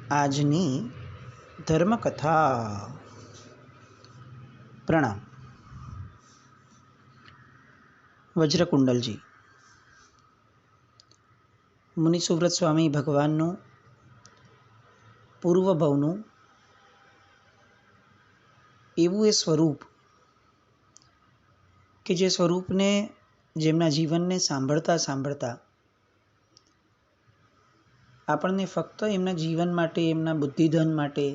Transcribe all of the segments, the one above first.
આજની ધર્મકથા. પ્રણામ. વજ્રકુંડલજી. મુનિ સુવ્રત સ્વામી ભગવાનનું પૂર્વભવનું એવું એ સ્વરૂપ કે જે સ્વરૂપને જેમના જીવનને સાંભળતા સાંભળતા આપણને ફક્ત એમના જીવન માટે, એમના બુદ્ધિધન માટે,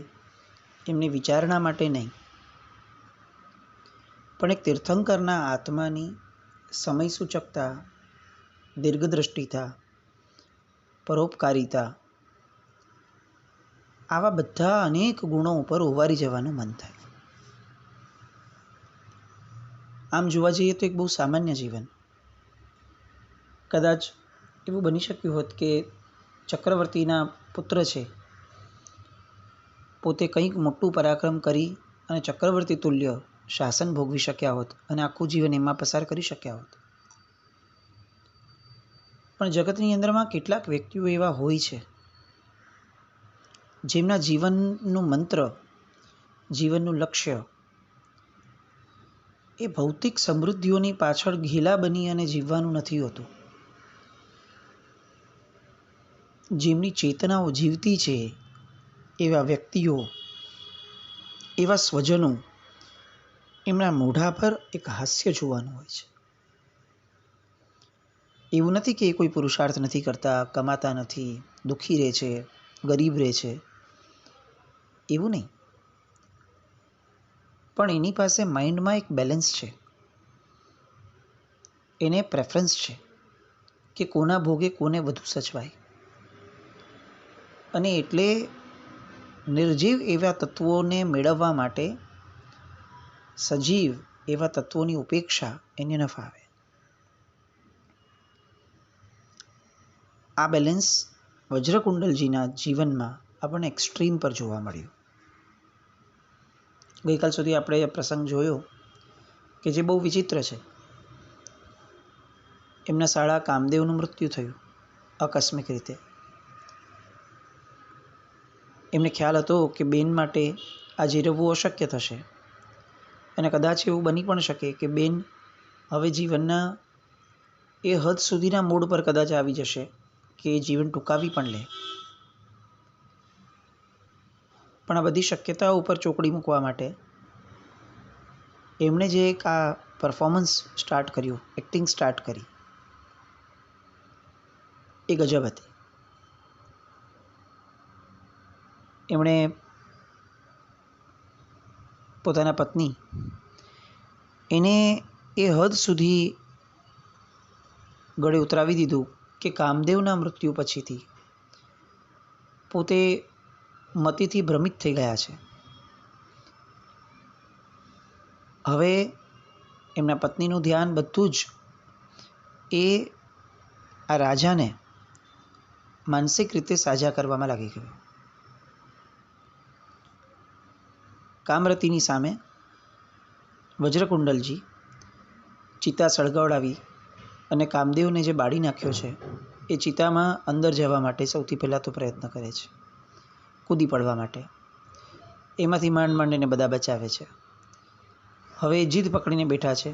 એમની વિચારણા માટે નહીં, પણ એક તીર્થંકરના આત્માની સમય સૂચકતા, દીર્ઘદ્રષ્ટિતા, પરોપકારિતા, આવા બધા અનેક ગુણો ઉપર ઓવારી જવાનું મન થાય. આમ જોવા જઈએ તો એક બહુ સામાન્ય જીવન. કદાચ એવું બની શક્યું હોત કે ચક્રવર્તીના પુત્ર છે, પોતે કંઈક મોટું પરાક્રમ કરી અને ચક્રવર્તી તુલ્ય શાસન ભોગવી શક્યા હોત અને આખું જીવન એમાં પસાર કરી શક્યા હોત. પણ જગતની અંદરમાં કેટલાક વ્યક્તિઓ એવા હોય છે જેમના જીવનનું મંત્ર, જીવનનું લક્ષ્ય એ ભૌતિક સમૃદ્ધિઓની પાછળ ઘેલા બની અને જીવવાનું નથી હોતું. જેમની ચેતનાઓ જીવતી છે એવા વ્યક્તિઓ, એવા સ્વજનો, એમના મોઢા પર એક હાસ્ય જોવાનું હોય છે. એવું નથી કે એ કોઈ પુરુષાર્થ નથી કરતા, કમાતા નથી, દુઃખી રહે છે, ગરીબ રહે છે, એવું નહીં. પણ એની પાસે માઇન્ડમાં એક બેલેન્સ છે, એને પ્રેફરન્સ છે કે કોના ભોગે કોને વધુ સચવાય. અને એટલે નિર્જીવ એવા તત્વોને મેળવવા માટે સજીવ એવા તત્વોની ઉપેક્ષા એને ન ફાવે. આ બેલેન્સ વજ્રકુંડલજીના જીવનમાં આપણને એક્સ્ટ્રીમ પર જોવા મળ્યું. ગઈકાલ સુધી આપણે એ પ્રસંગ જોયો કે જે બહુ વિચિત્ર છે. એમના શાળા કામદેવનું મૃત્યુ થયું આકસ્મિક રીતે. એમને ખ્યાલ હતો કે બેન માટે આ જીરવવું અશક્ય થશે અને કદાચ એવું બની પણ શકે કે બેન હવે જીવનના એ હદ સુધીના મોડ પર કદાચ આવી જશે કે જીવન ટૂંકાવી પણ લે. પણ આ બધી શક્યતાઓ ઉપર ચોકડી મૂકવા માટે એમણે જે એક આ પરફોર્મન્સ સ્ટાર્ટ કર્યું, એક્ટિંગ સ્ટાર્ટ કરી, એ ગજબ હતી. એમણે પોતાના પત્ની એને એ હદ સુધી ગળે ઉતરાવી દીધું કે કામદેવના મૃત્યુ પછીથી પોતે મતિથી ભ્રમિત થઈ ગયા છે. હવે એમના પત્નીનું ધ્યાન બધું જ એ આ રાજાને માનસિક રીતે સાજા કરવામાં લાગી ગયું. કામરતીની સામે વજ્રકુંડલજી ચિતા સળગાવડાવી અને કામદેવને જે બાળી નાખ્યો છે એ ચિતામાં અંદર જવા માટે સૌથી પહેલાં તો પ્રયત્ન કરે છે, કૂદી પડવા માટે. એમાંથી માંડ માંડ એને બધા બચાવે છે. હવે એ જીદ પકડીને બેઠા છે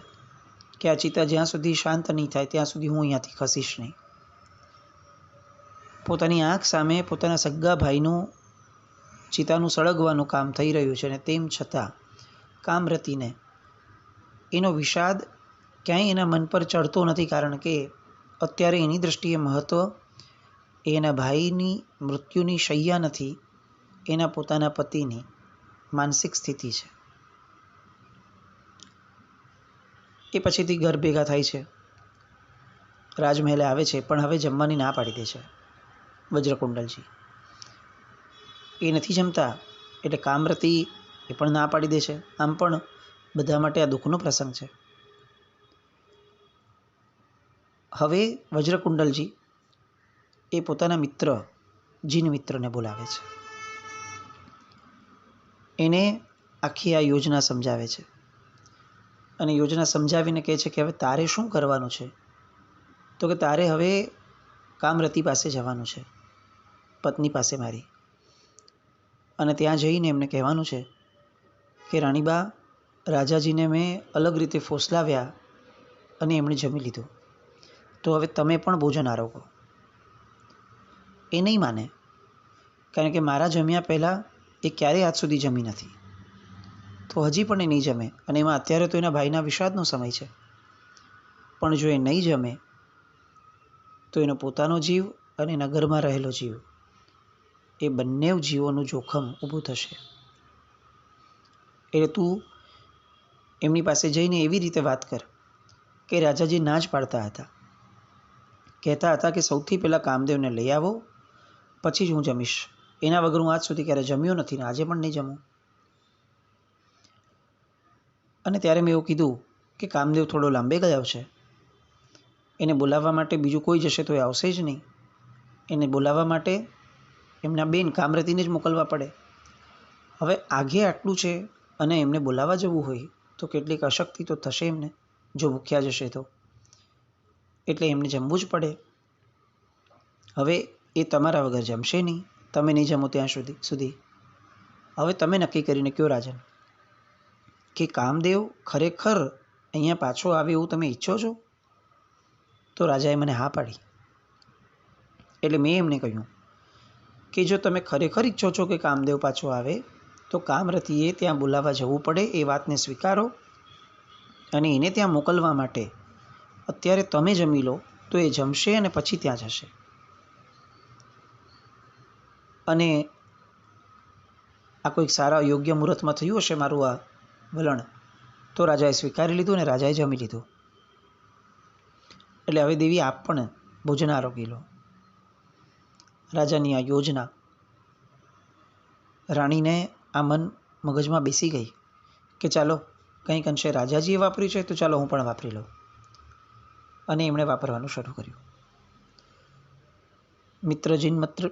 કે આ ચિતા જ્યાં સુધી શાંત નહીં થાય ત્યાં સુધી હું અહીંયાથી ખસીશ નહીં. પોતાની આંખ સામે પોતાના સગ્ગા ભાઈનું ચિતાનું સળગવાનું કામ થઈ રહ્યું છે અને તેમ છતાં કામરતીને એનો વિષાદ ક્યાંય એના મન પર ચડતો નથી, કારણ કે અત્યારે એની દૃષ્ટિએ મહત્ત્વ એના ભાઈની મૃત્યુની શૈયા નથી, એના પોતાના પતિની માનસિક સ્થિતિ છે. એ પછીથી ઘર ભેગા થાય છે, રાજમહેલે આવે છે, પણ હવે જમવાની ના પાડી દે છે વજ્રકુંડલજી. એ નથી જમતા એટલે કામરતી એ પણ ના પાડી દે છે. આમ પણ બધા માટે આ દુઃખનો પ્રસંગ છે. હવે વજ્રકુંડલજી એ પોતાના મિત્ર જીન મિત્રને બોલાવે છે. એને આખી આ યોજના સમજાવે છે અને યોજના સમજાવીને કહે છે કે હવે તારે શું કરવાનું છે? તો કે તારે હવે કામરતી પાસે જવાનું છે, પત્ની પાસે મારી, અને ત્યાં જઈને એમને કહેવાનું છે કે રાણીબા, રાજાજીને મેં અલગ રીતે ફોસલાવ્યા અને એમણે જમી લીધું, તો હવે તમે પણ ભોજન આરોગો. એ નહીં માને, કારણ કે મારા જમ્યા પહેલાં એ ક્યારેય આજ સુધી જમી નથી, તો હજી પણ એ નહીં જમે. અને એમાં અત્યારે તો એના ભાઈના વિષાદનો સમય છે. પણ જો એ નહીં જમે તો એનો પોતાનો જીવ અને એના ઘરમાં રહેલો જીવ, એ બંને જીવોનું જોખમ ઊભું થશે. એટલે તું એમની પાસે જઈને એવી રીતે વાત કર કે રાજાજી ના જ પાડતા હતા, કહેતા હતા કે સૌથી પહેલાં કામદેવને લઈ આવો, પછી જ હું જમીશ. એના વગર હું આજ સુધી ક્યારે જમ્યો નથી ને આજે પણ નહીં જમું. અને ત્યારે મેં એવું કીધું કે કામદેવ થોડો લાંબે ગયો છે, એને બોલાવવા માટે બીજું કોઈ જશે તો એ આવશે જ નહીં. એને બોલાવવા માટે એમના બેન કામરતીને જ મોકલવા પડે. હવે આગે આટલું છે અને એમને બોલાવવા જવું હોય તો કેટલીક અશક્તિ તો થશે એમને, જો ભૂખ્યા જશે તો. એટલે એમને જમવું જ પડે. હવે એ તમારા વગર જમશે નહીં, તમે નહીં જમો ત્યાં સુધી. હવે તમે નક્કી કરીને કયો રાજન કે કામદેવ ખરેખર અહીંયા પાછો આવે એવું તમે ઈચ્છો છો? તો રાજાએ મને હા પાડી. એટલે મેં એમને કહ્યું કે જો તમે ખરેખર ઈચ્છો છો કે કામદેવ પાછો આવે તો કામરતીએ ત્યાં બોલાવવા જવું પડે, એ વાતને સ્વીકારો. અને એને ત્યાં મોકલવા માટે અત્યારે તમે જમી લો તો એ જમશે અને પછી ત્યાં જશે. અને આ કોઈક સારા યોગ્ય મુહૂર્તમાં થયું હશે મારું આ વલણ, તો રાજાએ સ્વીકારી લીધું અને રાજાએ જમી લીધું. એટલે હવે દેવી આપ પણ ભોજન આરોગી લો. રાજાની આ યોજના રાણીને આ મગજમાં બેસી ગઈ કે ચાલો કંઈક અંશે રાજાજીએ વાપર્યું છે તો ચાલો હું પણ વાપરી લઉં. અને એમણે વાપરવાનું શરૂ કર્યું.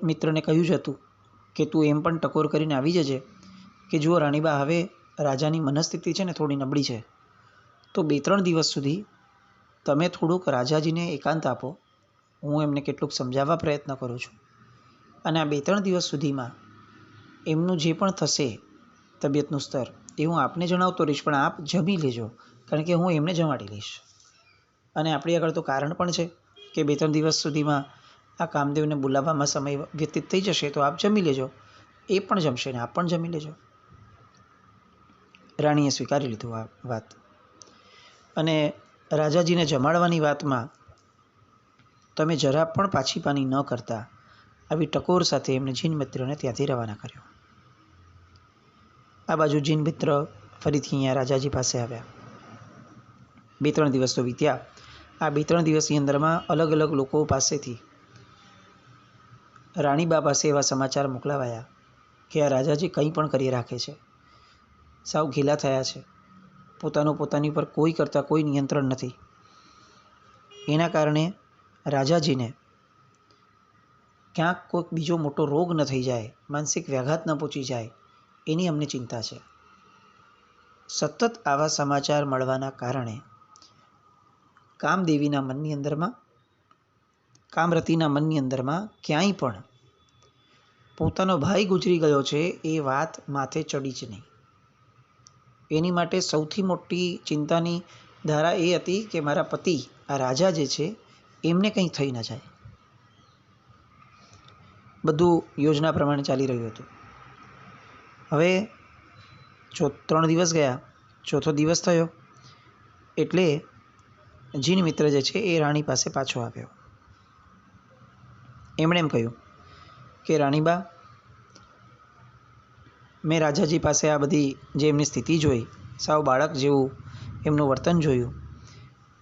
મિત્રને કહ્યું જ હતું કે તું એમ પણ ટકોર કરીને આવી જજે કે જુઓ રાણીબા, હવે રાજાની મનસ્થિતિ છે ને થોડી નબળી છે, તો 2-3 દિવસ સુધી તમે થોડુંક રાજાજીને એકાંત આપો. હું એમને કેટલુંક સમજાવવા પ્રયત્ન કરું છું. અને આ 2-3 દિવસ સુધીમાં એમનું જે પણ થશે તબિયતનું સ્તર એ હું આપને જણાવતો રહીશ, પણ આપ જમી લેજો, કારણ કે હું એમને જમાડી લઈશ. અને આપણી આગળ તો કારણ પણ છે કે 2-3 દિવસ સુધીમાં આ કામદેવને બોલાવવામાં સમય વ્યતીત થઈ જશે, તો આપ જમી લેજો. એ પણ જમશે ને આપ પણ જમી લેજો. રાણીએ સ્વીકારી લીધું આ વાત. અને રાજાજીને જમાડવાની વાતમાં તમે જરા પણ પાછી પાની ન કરતા આવી ટકોર સાથે એમને જીન મિત્રને ત્યાંથી રવાના કર્યો. આ બાજુ જીન મિત્ર ફરીથી અહીંયા રાજાજી પાસે આવ્યા. 2-3 દિવસ તો વીત્યા. આ 2-3 દિવસની અંદરમાં અલગ અલગ લોકો પાસેથી રાણીબા પાસે એવા સમાચાર મોકલાવાયા કે આ રાજાજી કંઈ પણ કરી રાખે છે, સાવ ઘીલા થયા છે, પોતાની પર કોઈ કરતાં કોઈ નિયંત્રણ નથી. એના કારણે રાજાજીને ક્યાંક કોઈક બીજો મોટો રોગ ન થઈ જાય, માનસિક વ્યાઘાત ન પહોંચી જાય, એની અમને ચિંતા છે. સતત આવા સમાચાર મળવાના કારણે કામરતીના મનની અંદરમાં ક્યાંય પણ પોતાનો ભાઈ ગુજરી ગયો છે એ વાત માથે ચડી જ નહીં. એની માટે સૌથી મોટી ચિંતાની ધારા એ હતી કે મારા પતિ આ રાજા જે છે એમને કંઈ થઈ ન જાય. બધું યોજના પ્રમાણે ચાલી રહ્યું હતું. હવે 3 દિવસ ગયા, 4થો દિવસ થયો એટલે જીન મિત્ર જે છે એ રાણી પાસે પાછો આવ્યો. એમણે એમ કહ્યું કે રાણીબા, મેં રાજાજી પાસે આ બધી જે એમની સ્થિતિ જોઈ, સાવ બાળક જેવું એમનું વર્તન જોયું,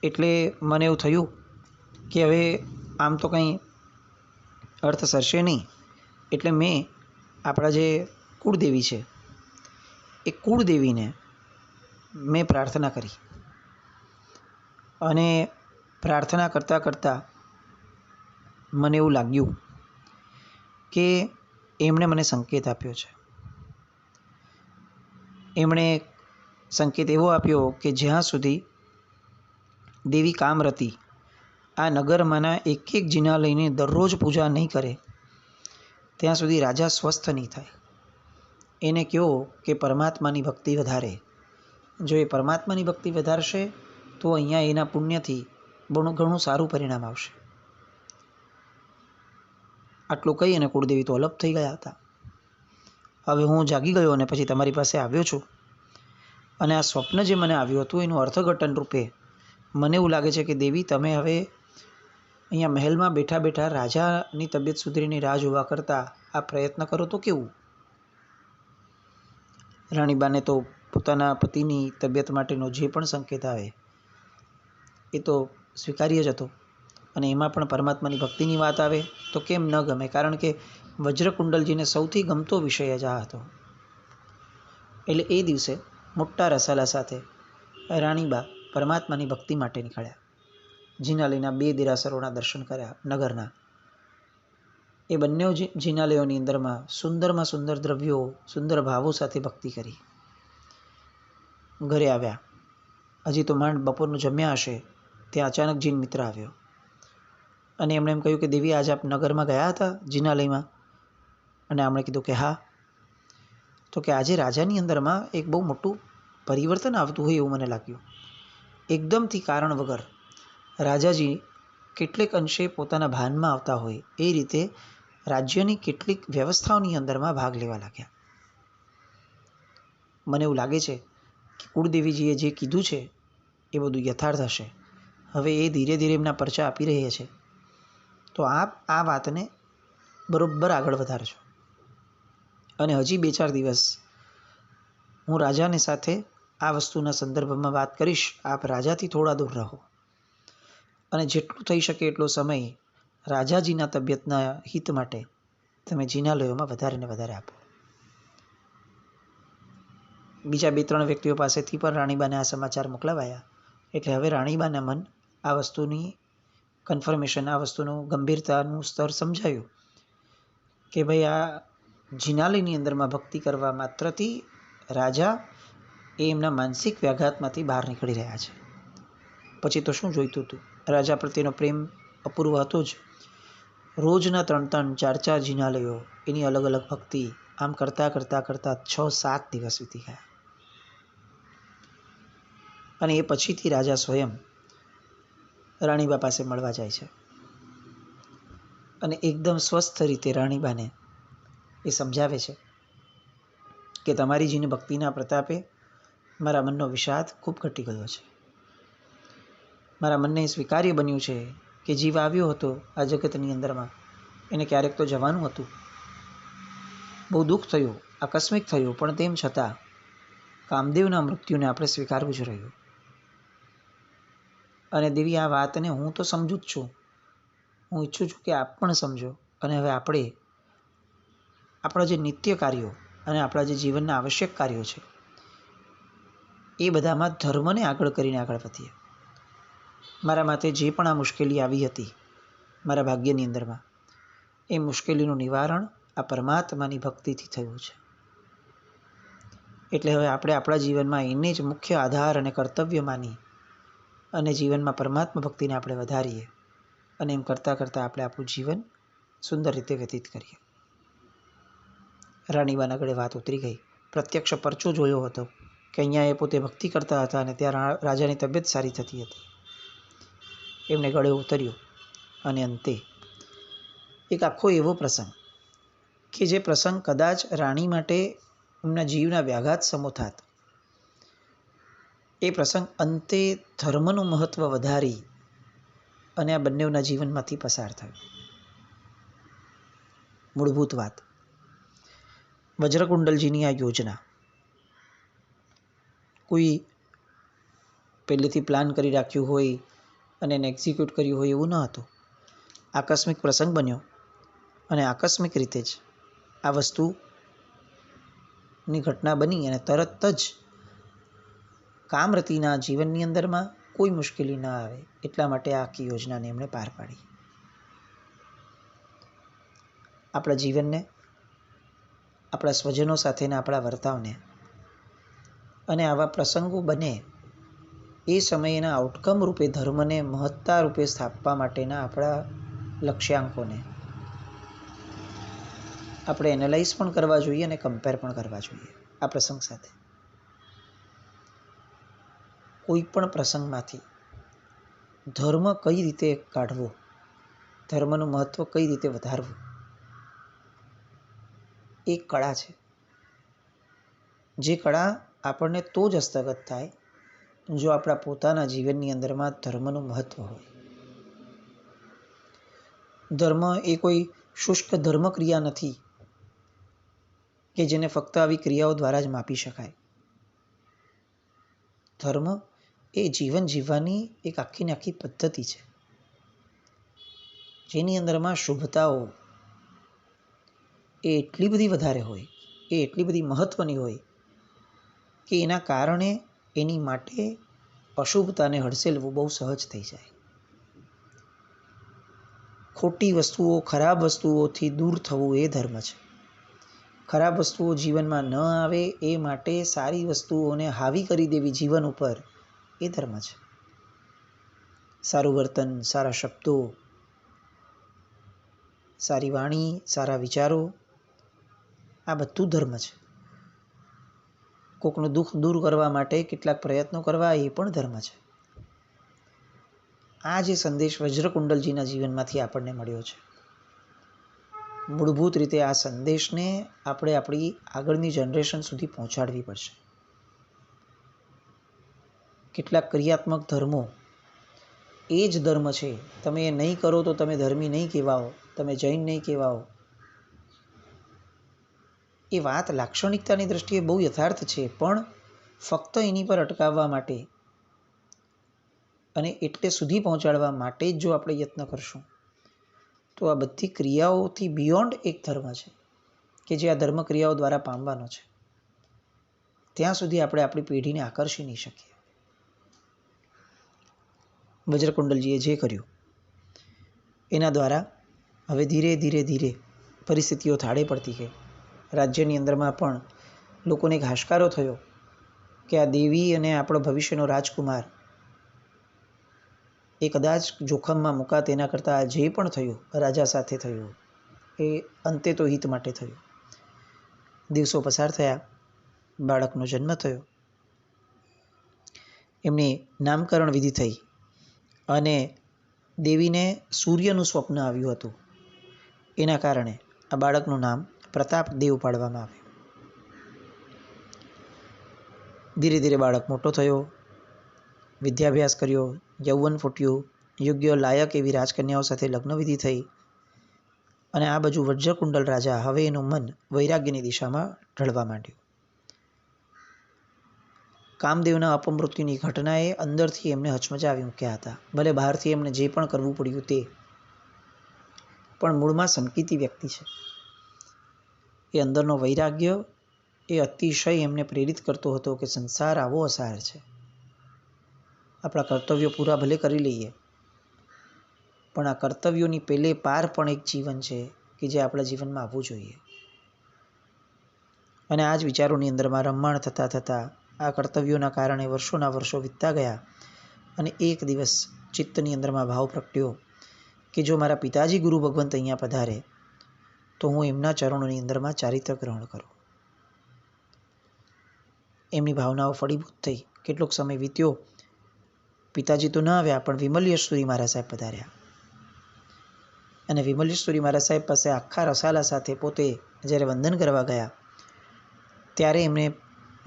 એટલે મને એવું થયું કે હવે આમ તો કંઈ અર્થ સરશે નહીં. એટલે મેં આપણા જે કુળદેવી છે એ કુળદેવીને મેં પ્રાર્થના કરી. અને પ્રાર્થના કરતાં મને એવું લાગ્યું કે એમણે મને સંકેત આપ્યો છે. એમણે સંકેત એવો આપ્યો કે જ્યાં સુધી દેવી કામરતી આ નગરમાંના એક જિનાલયની દરરોજ પૂજા નહીં કરે ત્યાં સુધી રાજા સ્વસ્થ નહીં થાય. એને કહો કે પરમાત્માની ભક્તિ વધારે. જો એ પરમાત્માની ભક્તિ વધારશે તો અહીંયા એના પુણ્યથી ઘણું સારું પરિણામ આવશે. આટલું કહી અને કુળદેવી તો અલગ થઈ ગયા હતા. હવે હું જાગી ગયો અને પછી તમારી પાસે આવ્યો છું, અને આ સ્વપ્ન જે મને આવ્યું હતું એનું અર્થઘટન રૂપે મને એવું લાગે છે કે દેવી, તમે હવે અહીંયા મહેલમાં બેઠા બેઠા રાજાની તબિયત સુધરીની રાહ જોવા કરતાં આ પ્રયત્ન કરો તો કેવું? રાણીબાને તો પોતાના પતિની તબિયત માટેનો જે પણ સંકેત આવે એ તો સ્વીકાર્ય જ હતો, અને એમાં પણ પરમાત્માની ભક્તિની વાત આવે તો કેમ ન ગમે? કારણ કે વજ્રકુંડલજીને સૌથી ગમતો વિષય જ આ હતો. એટલે એ દિવસે મોટા રસાલા સાથે રાણીબા પરમાત્માની ભક્તિ માટે નીકળ્યા. જિનાલયના 2 દેરાસરોના દર્શન કર્યા નગરના. એ બંને જિનાલયોની અંદરમાં સુંદરમાં સુંદર દ્રવ્યો, સુંદર ભાવો સાથે ભક્તિ કરી. ઘરે આવ્યા. હજી તો માંડ બપોરનું જમ્યા હશે ત્યાં અચાનક જીન મિત્ર આવ્યો અને એમણે એમ કહ્યું કે દેવી, આજે આપ નગરમાં ગયા હતા જિનાલયમાં? અને આમણે કીધું કે હા. તો કે આજે રાજાની અંદરમાં એક બહુ મોટું પરિવર્તન આવતું હોય એવું મને લાગ્યું. એકદમથી કારણ વગર રાજાજી કેટલેક અંશે પોતાના ભાનમાં આવતા હોય એ રીતે રાજ્યની કેટલીક વ્યવસ્થાઓની અંદરમાં ભાગ લેવા લાગ્યા. મને એવું લાગે છે કે કુળદેવીજીએ જે કીધું છે એ બધું યથાર્થ હશે. હવે એ ધીરે ધીરે એમના પરચા આપી રહ્યા છે, તો આપ આ વાતને બરોબર આગળ વધારજો. અને હજી 2-4 દિવસ હું રાજાની સાથે આ વસ્તુના સંદર્ભમાં વાત કરીશ. આપ રાજાથી થોડા દૂર રહો અને જેટલું થઈ શકે એટલો સમય રાજાજીના તબિયતના હિત માટે તમે જિનાલયોમાં વધારે ને વધારે આપો. બીજા 2-3 વ્યક્તિઓ પાસેથી પણ રાણીબાને આ સમાચાર મોકલાવાયા. એટલે હવે રાણીબાના મન આ વસ્તુની કન્ફર્મેશન, આ વસ્તુનું ગંભીરતાનું સ્તર સમજાયું કે ભાઈ આ જિનાલયની અંદરમાં ભક્તિ કરવા માત્રથી રાજા એ એમના માનસિક વ્યાઘાતમાંથી બહાર નીકળી રહ્યા છે. પછી તો શું જોઈતું હતું? રાજા પ્રત્યેનો પ્રેમ અપૂર્વ હતો જ. રોજના 3-3, 4-4 જિનાલયો, એની અલગ અલગ ભક્તિ, આમ કરતાં 6-7 દિવસ વીતી ગયા. અને એ પછીથી રાજા સ્વયં રાણીબા પાસે મળવા જાય છે અને એકદમ સ્વસ્થ રીતે રાણીબાને એ સમજાવે છે કે તમારી જીની ભક્તિના પ્રતાપે મારા મનનો વિષાદ ખૂબ ઘટી ગયો છે. મારા મનને સ્વીકાર્ય બન્યું છે કે જીવ આવ્યો હતો આ જગતની અંદરમાં, એને ક્યારેક તો જવાનું હતું. બહુ દુઃખ થયું, આકસ્મિક થયું, પણ તેમ છતાં કામદેવના મૃત્યુને આપણે સ્વીકારવું જ રહ્યું. અને દેવી, આ વાતને હું તો સમજું જ છું, હું ઈચ્છું છું કે આપ પણ સમજો. અને હવે આપણે આપણા જે નિત્ય કાર્યો અને આપણા જે જીવનના આવશ્યક કાર્યો છે એ બધામાં ધર્મને આગળ કરીને આગળ વધીએ. મારા માથે જે પણ આ મુશ્કેલી આવી હતી મારા ભાગ્યની અંદરમાં, એ મુશ્કેલીનું નિવારણ આ પરમાત્માની ભક્તિથી થયું છે. એટલે હવે આપણે આપણા જીવનમાં એને જ મુખ્ય આધાર અને કર્તવ્ય માની અને જીવનમાં પરમાત્મા ભક્તિને આપણે વધારીએ અને એમ કરતાં કરતાં આપણે આપણું જીવન સુંદર રીતે વ્યતીત કરીએ. રાણીબાના ગળે વાત ઉતરી ગઈ. પ્રત્યક્ષ પરચો જોયો હતો કે અહીંયા એ પોતે ભક્તિ કરતા હતા અને ત્યાં રાજાની તબિયત સારી થતી હતી. એમને ગળે ઉતર્યું અને અંતે એક આખો એવો પ્રસંગ કે જે પ્રસંગ કદાચ રાણી માટે એમના જીવના વ્યાઘાત સમો થાત, એ પ્રસંગ અંતે ધર્મનું મહત્ત્વ વધારી અને આ બંનેના જીવનમાંથી પસાર થયો. મૂળભૂત વાત, વજ્રકુંડલજીની આ યોજના કોઈ પહેલેથી પ્લાન કરી રાખ્યું હોય અને એને એક્ઝિક્યુટ કર્યું હોય એવું ન હતું. આકસ્મિક પ્રસંગ બન્યો અને આકસ્મિક રીતે જ આ વસ્તુની ઘટના બની અને તરત જ કામરતીના જીવનની અંદરમાં કોઈ મુશ્કેલી ન આવે એટલા માટે આ આખી યોજનાને એમણે પાર પાડી. આપણા જીવનને, આપણા સ્વજનો સાથેના આપણા વર્તાવને અને આવા પ્રસંગો બને એ સમયના આઉટકમ રૂપે ધર્મને મહત્તા રૂપે સ્થાપવા માટેના આપણા લક્ષ્યાંકોને આપણે એનાલાઇઝ પણ કરવા જોઈએ અને કમ્પેર પણ કરવા જોઈએ આ પ્રસંગ સાથે. કોઈ પણ પ્રસંગમાંથી ધર્મ કઈ રીતે કાઢવો, ધર્મનું મહત્ત્વ કઈ રીતે વધારવું, એ કળા છે. જે કળા આપણને તો જ હસ્તગત થાય જો આપણા પોતાના જીવનની અંદરમાં ધર્મનું મહત્ત્વ હોય. ધર્મ એ કોઈ શુષ્ક ધર્મક્રિયા નથી કે જેને ફક્ત આવી ક્રિયાઓ દ્વારા જ માપી શકાય. ધર્મ એ જીવન જીવવાની એક આખી ને આખી પદ્ધતિ છે, જેની અંદરમાં શુભતાઓ એ એટલી બધી વધારે હોય, એ એટલી બધી મહત્ત્વની હોય કે એના કારણે એની માટે અશુભતાને હડસેલવું બહુ સહજ થઈ જાય. ખોટી વસ્તુઓ, ખરાબ વસ્તુઓથી દૂર થવું એ ધર્મ છે. ખરાબ વસ્તુઓ જીવનમાં ન આવે એ માટે સારી વસ્તુઓને હાવી કરી દેવી જીવન ઉપર, એ ધર્મ છે. સારું વર્તન, સારા શબ્દો, સારી વાણી, સારા વિચારો, આ બધું ધર્મ છે. કોકનું દુઃખ દૂર કરવા માટે કેટલાક પ્રયત્નો કરવા, એ પણ ધર્મ છે. આ જે સંદેશ વજ્રકુંડલજીના જીવનમાંથી આપણને મળ્યો છે, મૂળભૂત રીતે આ સંદેશને આપણે આપણી આગળની જનરેશન સુધી પહોંચાડવી પડશે. કેટલાક ક્રિયાત્મક ધર્મો એ જ ધર્મ છે. તમે એ નહીં કરો તો તમે ધર્મી નહીં કહેવાઓ, તમે જૈન નહીં કહેવાઓ. એ વાત લાક્ષણિકતાની દ્રષ્ટિએ બહુ યથાર્થ છે, પણ ફક્ત એની પર અટકાવવા માટે અને એટલે સુધી પહોંચાડવા માટે જ જો આપણે યત્ન કરશું તો આ બધી ક્રિયાઓથી બિયોન્ડ એક ધર્મ છે કે જે આ ધર્મ ક્રિયાઓ દ્વારા પામવાનો છે. ત્યાં સુધી આપણે આપણી પેઢીને આકર્ષી નહીં શકીએ. વજ્રકુંડલજીએ જે કર્યું એના દ્વારા હવે ધીરે ધીરે ધીરે પરિસ્થિતિઓ થાળે પડતી ગઈ. રાજ્યની અંદરમાં પણ લોકોને એક હાશકારો થયો કે આ દેવી અને આપણો ભવિષ્યનો રાજકુમાર એ કદાચ જોખમમાં મુકા, તેના કરતાં જે પણ થયું રાજા સાથે થયું એ અંતે તો હિત માટે થયું. દિવસો પસાર થયા, બાળકનો જન્મ થયો, એમની નામકરણ વિધિ થઈ અને દેવીને સૂર્યનું સ્વપ્ન આવ્યું હતું. એના કારણે આ બાળકનું નામ પ્રતાપદેવ પાડવામાં આવ્યું. ધીરે ધીરે બાળક મોટો થયો, વિદ્યાભ્યાસ કર્યો, યૌવન ફૂટ્યું, યોગ્ય લાયક એવી રાજકન્યાઓ સાથે લગ્નવિધિ થઈ અને આ બાજુ વજ્રકુંડલ રાજા હવે એનું મન વૈરાગ્યની દિશામાં ઢળવા માંડ્યું. કામદેવના અપમૃત્યુની ઘટનાએ અંદરથી એમને હચમચાવી મૂક્યા હતા. ભલે બહારથી એમને જે પણ કરવું પડ્યું તે, પણ મૂળમાં સંકિતી વ્યક્તિ છે. એ અંદરનો વૈરાગ્ય એ અતિશય એમને પ્રેરિત કરતો હતો કે સંસાર આવો અસાર છે. આપણા કર્તવ્યો પૂરા ભલે કરી લઈએ, પણ આ કર્તવ્યોની પેલે પાર પણ એક જીવન છે કે જે આપણા જીવનમાં આવવું જોઈએ. અને આ જ વિચારોની અંદરમાં રમમાણ થતાં થતાં આ કર્તવ્યોના કારણે વર્ષોના વર્ષો વીતતા ગયા અને એક દિવસ ચિત્તની અંદરમાં ભાવ પ્રગટ્યો કે જો મારા પિતાજી ગુરુ ભગવંત અહીંયા પધારે તો હું એમના ચરણોની અંદરમાં ચારિત્ર ગ્રહણ કરું. એમની ભાવનાઓ ફળીભૂત થઈ. કેટલોક સમય વીત્યો, પિતાજી તો ન આવ્યા, પણ વિમલેશ્વરી મહારાજ સાહેબ પધાર્યા અને વિમલેશ્વરી મહારાજ સાહેબ પાસે આખા રસાલા સાથે પોતે જ્યારે વંદન કરવા ગયા ત્યારે એમને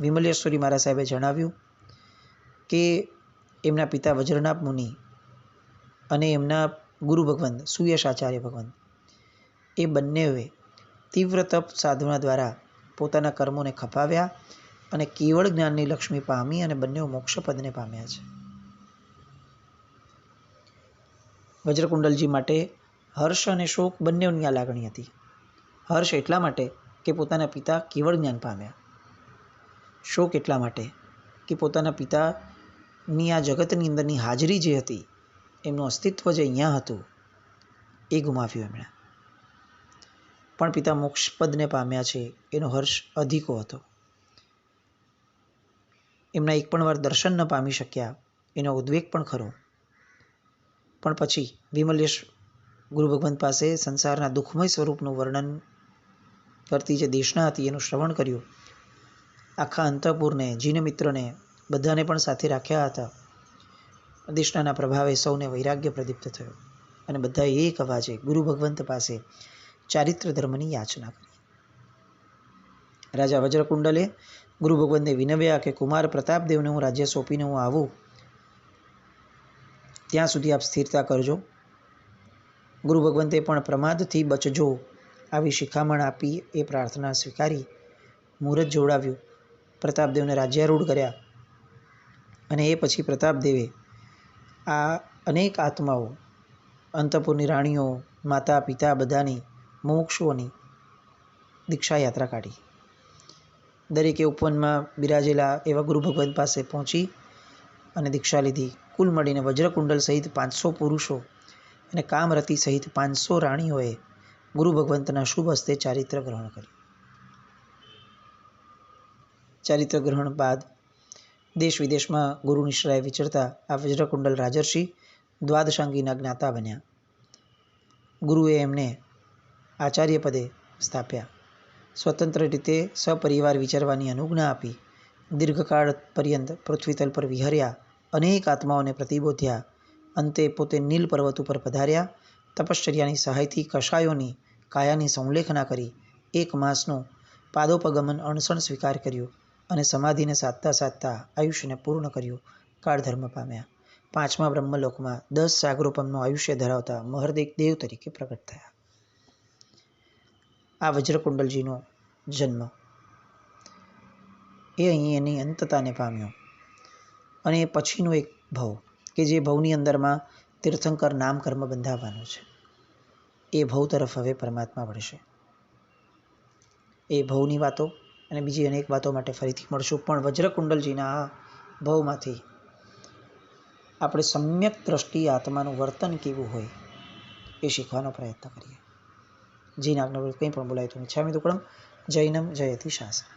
વિમલેશ્વરી મહારાજ સાહેબે જણાવ્યું કે એમના પિતા વજ્રનાભ મુનિ અને એમના ગુરુ ભગવંત સુયશ આચાર્ય ભગવંત એ બંનેએ તીવ્ર તપ સાધના દ્વારા પોતાના કર્મોને ખપાવ્યા અને કેવળ જ્ઞાનની લક્ષ્મી પામી અને બંને મોક્ષપદને પામ્યા છે. વજ્રકુંડલજી માટે હર્ષ અને શોક બંનેની આ લાગણી હતી. હર્ષ એટલા માટે કે પોતાના પિતા કેવળ જ્ઞાન પામ્યા, શોક એટલા માટે કે પોતાના પિતાની આ જગતની અંદરની હાજરી જે હતી, એમનું અસ્તિત્વ જે અહીંયા હતું એ ગુમાવ્યું એમણે. પણ પિતા મોક્ષપદને પામ્યા છે એનો હર્ષ અધિકો હતો. એમના એક પણ વાર દર્શન ન પામી શક્યા એનો ઉદ્વેગ પણ ખરો. પણ પછી વિમલેશ ગુરુ ભગવંત પાસે સંસારના દુઃખમય સ્વરૂપનું વર્ણન કરતી જે દેશના હતી એનું શ્રવણ કર્યું. આખા અંતઃપુરને, જીન મિત્રને બધાને પણ સાથે રાખ્યા હતા. દેશનાના પ્રભાવે સૌને વૈરાગ્ય પ્રદીપ્ત થયો અને બધા એક અવાજે ગુરુ ભગવંત પાસે ચારિત્ર ધર્મની યાચના કરી. રાજા વજ્રકુંડલે ગુરુ ભગવંતને વિનવ્યા કે કુમાર પ્રતાપદેવને હું રાજ્ય સોંપીને હું આવું ત્યાં સુધી આપ સ્થિરતા કરજો. ગુરુ ભગવંતે પણ પ્રમાદથી બચજો આવી શિખામણ આપી એ પ્રાર્થના સ્વીકારી મુહૂર્ત જોડાવ્યું. પ્રતાપદેવને રાજ્યારૂઢ કર્યા અને એ પછી પ્રતાપદેવે આ અનેક આત્માઓ, અંતઃપુરની રાણીઓ, માતા પિતા બધાની મુમુક્ષુઓની દીક્ષા યાત્રા કાઢી. દરેકે ઉપવનમાં બિરાજેલા એવા ગુરુ ભગવંત પાસે પહોંચી અને દીક્ષા લીધી. કુલ મળીને વજ્રકુંડલ સહિત 500 પુરુષો અને કામરતી સહિત 500 રાણીઓએ ગુરુ ભગવંતના શુભ હસ્તે ચારિત્ર ગ્રહણ કર્યું. ચારિત્ર ગ્રહણ બાદ દેશ વિદેશમાં ગુરુ નિશ્રાએ વિચરતા આ વજ્રકુંડલ રાજર્ષિ દ્વાદશાંગીના જ્ઞાતા બન્યા. ગુરુએ એમને આચાર્ય પદે સ્થાપ્યા. સ્વતંત્ર રીતે સપરિવાર વિચારવાની અનુજ્ઞા આપી. દીર્ઘકાળ પર્યંત પૃથ્વીતલ પર વિહર્યા. અનેક આત્માઓને પ્રતિબોધ્યા. અંતે પોતે નીલ પર્વત ઉપર પધાર્યા. તપશ્ચર્યાની સહાયથી કષાયોની કાયાની સંલેખના કરી 1 માસનું પાદોપગમન અણસણ સ્વીકાર કર્યું અને સમાધિને સાધતા સાધતા આયુષ્યને પૂર્ણ કર્યું. કાળધર્મ પામ્યા. 5મા બ્રહ્મલોકમાં 10 સાગરોપમનું આયુષ્ય ધરાવતા મહર્દેવ દેવ તરીકે પ્રગટ થયા. આ વજ્રકુંડલજીનો જન્મ એ અહીં એની અંતતાને પામ્યો અને એ પછીનો એક ભવ કે જે ભવની અંદરમાં તીર્થંકર નામ કર્મ બંધાવવાનું છે. એ ભવ તરફ હવે પરમાત્મા વળશે. એ ભવની વાતો અને બીજી અનેક વાતો માટે ફરીથી મળશું. પણ વજ્રકુંડલજીના આ ભવમાંથી આપણે સમ્યક દ્રષ્ટિ આત્માનું વર્તન કેવું હોય એ શીખવાનો પ્રયત્ન કરીએ. જીન આજ્ઞા કંઈ પણ બોલાય તો મિચ્છામિ દુક્કડમ. જૈનમ જયતિ શાસનમ.